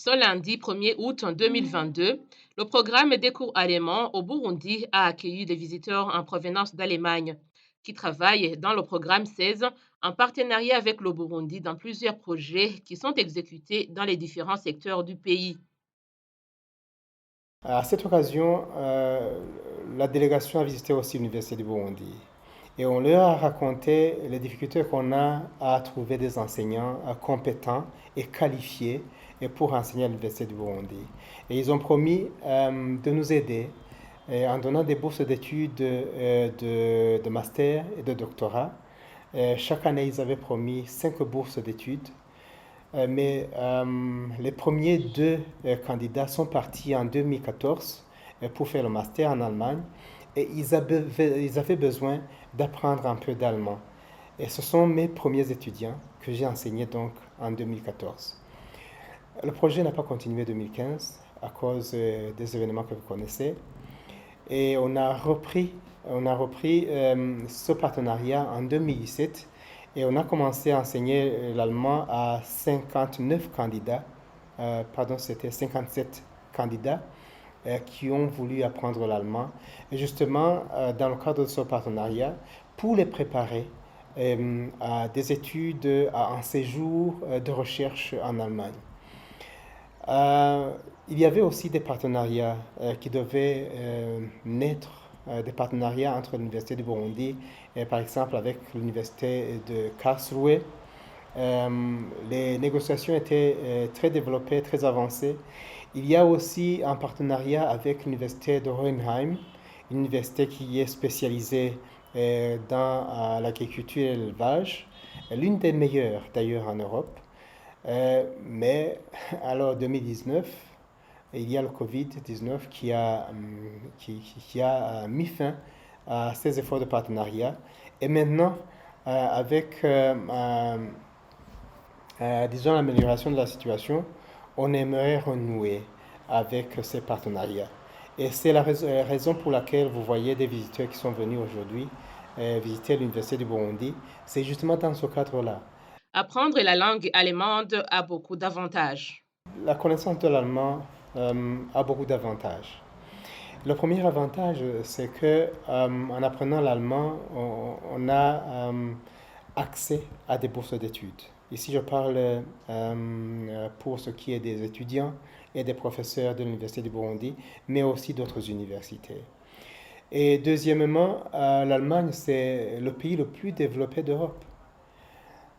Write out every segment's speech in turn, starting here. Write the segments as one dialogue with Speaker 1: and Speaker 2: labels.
Speaker 1: Ce lundi 1er août 2022, le programme des cours allemands au Burundi a accueilli des visiteurs en provenance d'Allemagne qui travaillent dans le programme 16 en partenariat avec le Burundi dans plusieurs projets qui sont exécutés dans les différents secteurs du pays.
Speaker 2: À cette occasion, la délégation a visité aussi l'Université du Burundi et on leur a raconté les difficultés qu'on a à trouver des enseignants compétents et qualifiés et pour enseigner à l'Université du Burundi. Et ils ont promis de nous aider en donnant des bourses d'études de master et de doctorat. Chaque année, ils avaient promis 5 bourses d'études. Mais les premiers deux candidats sont partis en 2014 pour faire le master en Allemagne et ils avaient besoin d'apprendre un peu d'allemand. Et ce sont mes premiers étudiants que j'ai enseignés donc en 2014. Le projet n'a pas continué en 2015 à cause des événements que vous connaissez. Et on a repris ce partenariat en 2017 et on a commencé à enseigner l'allemand à 59 candidats, pardon, c'était 57 candidats qui ont voulu apprendre l'allemand. Et justement, dans le cadre de ce partenariat, pour les préparer à des études, à un séjour de recherche en Allemagne. Il y avait aussi des partenariats qui devaient naître, des partenariats entre l'Université du Burundi et par exemple avec l'Université de Karlsruhe. Les négociations étaient très développées, très avancées. Il y a aussi un partenariat avec l'Université de Hohenheim, une université qui est spécialisée dans l'agriculture et l'élevage, l'une des meilleures d'ailleurs en Europe. Mais alors 2019, il y a le Covid-19 qui a mis fin à ces efforts de partenariat. Et maintenant, avec, disons, l'amélioration de la situation, on aimerait renouer avec ces partenariats. Et c'est la raison pour laquelle vous voyez des visiteurs qui sont venus aujourd'hui visiter l'Université du Burundi. C'est justement dans ce cadre-là.
Speaker 1: Apprendre la langue allemande a beaucoup d'avantages.
Speaker 2: La connaissance de l'allemand a beaucoup d'avantages. Le premier avantage, c'est que en apprenant l'allemand, on a accès à des bourses d'études. Ici, je parle pour ce qui est des étudiants et des professeurs de l'Université du Burundi, mais aussi d'autres universités. Et deuxièmement, l'Allemagne, c'est le pays le plus développé d'Europe.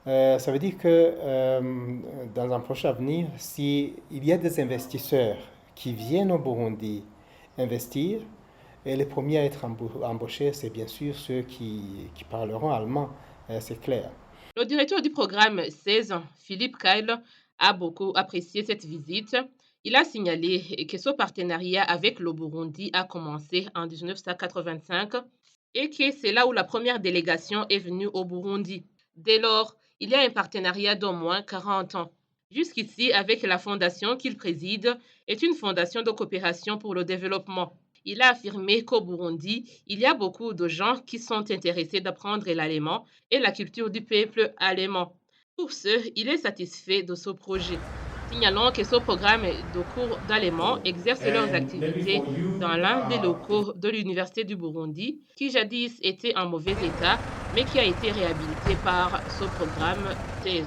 Speaker 2: Ça veut dire que dans un prochain avenir, s'il y a des investisseurs qui viennent au Burundi investir, et les premiers à être embauchés, c'est bien sûr ceux qui parleront allemand, c'est clair.
Speaker 1: Le directeur du programme 16, Philippe Keil, a beaucoup apprécié cette visite. Il a signalé que ce partenariat avec le Burundi a commencé en 1985 et que c'est là où la première délégation est venue au Burundi. Dès lors, il y a un partenariat d'au moins 40 ans. Jusqu'ici, avec la fondation qu'il préside, est une fondation de coopération pour le développement. Il a affirmé qu'au Burundi, il y a beaucoup de gens qui sont intéressés d'apprendre l'allemand et la culture du peuple allemand. Pour ce, il est satisfait de ce projet. Signalons que ce programme de cours d'allemand exerce leurs
Speaker 3: And maybe
Speaker 1: activités
Speaker 3: for you,
Speaker 1: dans l'un des locaux de l'Université du Burundi, qui jadis était en mauvais état, mais qui a été réhabilité par ce programme 16.